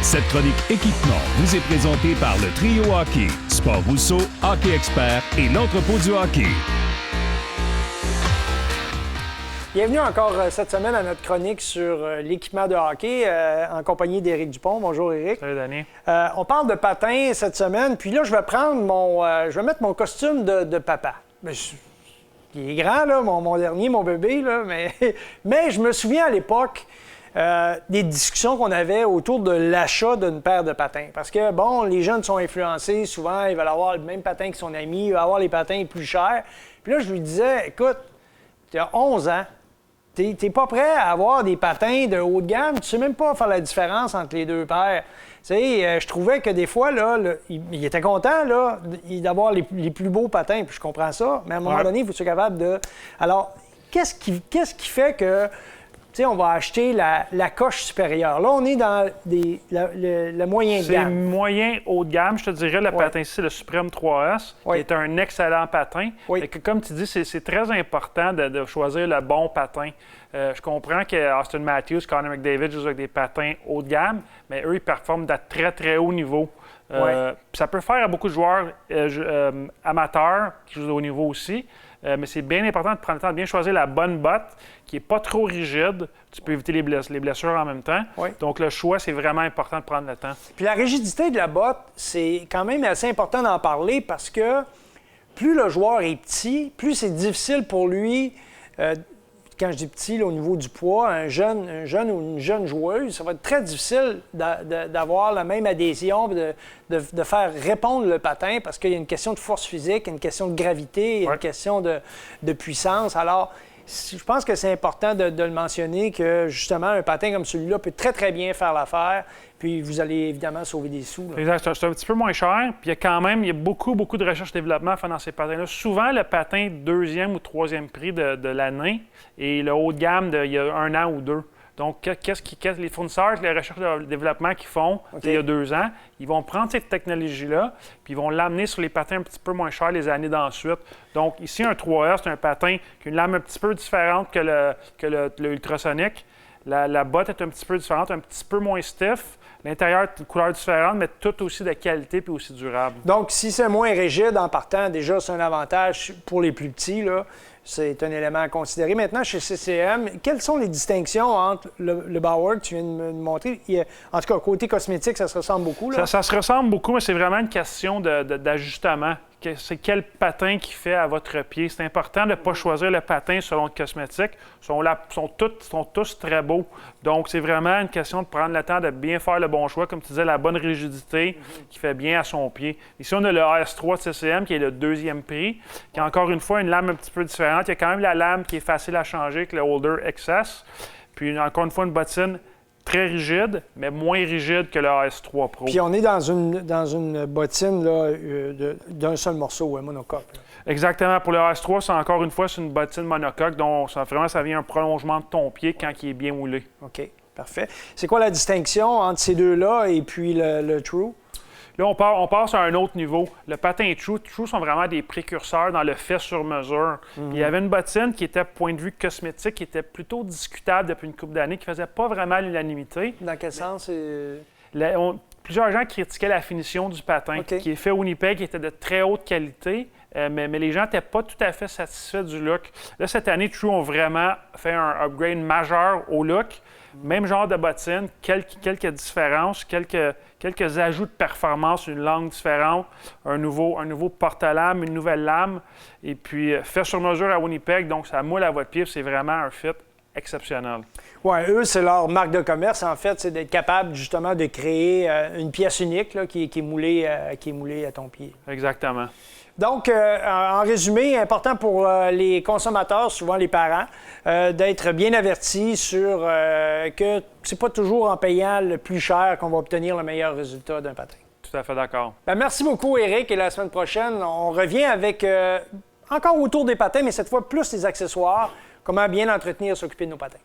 Cette chronique équipement vous est présentée par le Trio Hockey, Sport Rousseau, Hockey Expert et l'entrepôt du hockey. Bienvenue encore cette semaine à notre chronique sur l'équipement de hockey en compagnie d'Éric Dupont. Bonjour Éric. Salut Danny. On parle de patins cette semaine, puis là je vais prendre je vais mettre mon costume de papa. Il est grand là, mon dernier, mon bébé là, mais je me souviens à l'époque des discussions qu'on avait autour de l'achat d'une paire de patins. Parce que, bon, les jeunes sont influencés, souvent, ils veulent avoir le même patin que son ami, ils veulent avoir les patins les plus chers. Puis là, je lui disais, écoute, tu as 11 ans, t'es pas prêt à avoir des patins de haut de gamme, tu sais même pas faire la différence entre les deux paires. Tu sais, je trouvais que des fois, là, il était content, là, d'avoir les plus beaux patins, puis je comprends ça, mais à un moment donné, il faut être capable de... Alors, qu'est-ce qui fait que... Tu sais, on va acheter la coche supérieure. Là, on est dans le moyen de gamme. C'est moyen haut de gamme, je te dirais. Le patin ici, le Supreme 3S, qui est un excellent patin. Et que, comme tu dis, c'est très important de choisir le bon patin. Je comprends que Austin Matthews, Connor McDavid jouent avec des patins haut de gamme, mais eux, ils performent de très, très haut niveau. Ça peut faire à beaucoup de joueurs amateurs qui jouent au haut niveau aussi. Mais c'est bien important de prendre le temps de bien choisir la bonne botte qui n'est pas trop rigide. Tu peux éviter les blessures en même temps. Donc, le choix, c'est vraiment important de prendre le temps. Puis la rigidité de la botte, c'est quand même assez important d'en parler parce que plus le joueur est petit, plus c'est difficile pour lui, quand je dis petit, là, au niveau du poids, un jeune ou une jeune joueuse, ça va être très difficile d'avoir la même adhésion, de faire répondre le patin parce qu'il y a une question de force physique, une question de gravité, une question de puissance. Alors, je pense que c'est important de le mentionner que, justement, un patin comme celui-là peut très, très bien faire l'affaire. Puis vous allez évidemment sauver des sous. Là. Exact. C'est un petit peu moins cher. Puis il y a beaucoup de recherche et développement à faire dans ces patins-là. Souvent, le patin deuxième ou troisième prix de l'année et le haut de gamme il y a 1 an ou 2. Donc, les fournisseurs, les recherches et développement qu'ils font il y a 2 ans, ils vont prendre cette technologie-là puis ils vont l'amener sur les patins un petit peu moins chers les années d'ensuite. Donc, ici, un 3S, c'est un patin qui a une lame un petit peu différente que le ultrasonique. La botte est un petit peu différente, un petit peu moins stiff. L'intérieur, une couleur différente, mais tout aussi de qualité puis aussi durable. Donc, si c'est moins rigide en partant, déjà, c'est un avantage pour les plus petits, là. C'est un élément à considérer. Maintenant, chez CCM, quelles sont les distinctions entre le Bauer que tu viens de me montrer? En tout cas, côté cosmétique, ça se ressemble beaucoup, là? Ça se ressemble beaucoup, mais c'est vraiment une question d'ajustement. C'est quel patin qui fait à votre pied. C'est important de ne pas choisir le patin selon le cosmétique. Ils sont tous très beaux. Donc, c'est vraiment une question de prendre le temps de bien faire le bon choix. Comme tu disais, la bonne rigidité qui fait bien à son pied. Ici, on a le AS3 de CCM qui est le deuxième prix, qui a encore une fois une lame un petit peu différente. Il y a quand même la lame qui est facile à changer avec le Holder XS. Puis, encore une fois, une bottine très rigide, mais moins rigide que le AS3 Pro. Puis on est dans une bottine là, d'un seul morceau, un monocoque. Là. Exactement. Pour le AS3, c'est encore une fois une bottine monocoque, donc ça vient un prolongement de ton pied quand il est bien moulé. OK, parfait. C'est quoi la distinction entre ces deux-là et puis le True? Là, on passe à un autre niveau. Le patin True sont vraiment des précurseurs dans le fait sur mesure. Il y avait une bottine qui était, point de vue cosmétique, qui était plutôt discutable depuis une couple d'années, qui ne faisait pas vraiment l'unanimité. Dans quel sens? Plusieurs gens critiquaient la finition du patin, qui est fait au Winnipeg, qui était de très haute qualité, mais les gens n'étaient pas tout à fait satisfaits du look. Là, cette année, True ont vraiment fait un upgrade majeur au look. Même genre de bottine, quelques différences, quelques ajouts de performance, une langue différente, un nouveau porte-lame, une nouvelle lame, et puis fait sur mesure à Winnipeg, donc ça moule à votre pied, c'est vraiment un fit exceptionnel. Oui, eux, c'est leur marque de commerce, en fait, c'est d'être capable justement de créer une pièce unique là, qui est moulée à ton pied. Exactement. Donc, en résumé, important pour les consommateurs, souvent les parents, d'être bien avertis sur que c'est pas toujours en payant le plus cher qu'on va obtenir le meilleur résultat d'un patin. Tout à fait d'accord. Merci beaucoup, Éric, et la semaine prochaine, on revient avec encore autour des patins, mais cette fois plus les accessoires, comment bien entretenir et s'occuper de nos patins.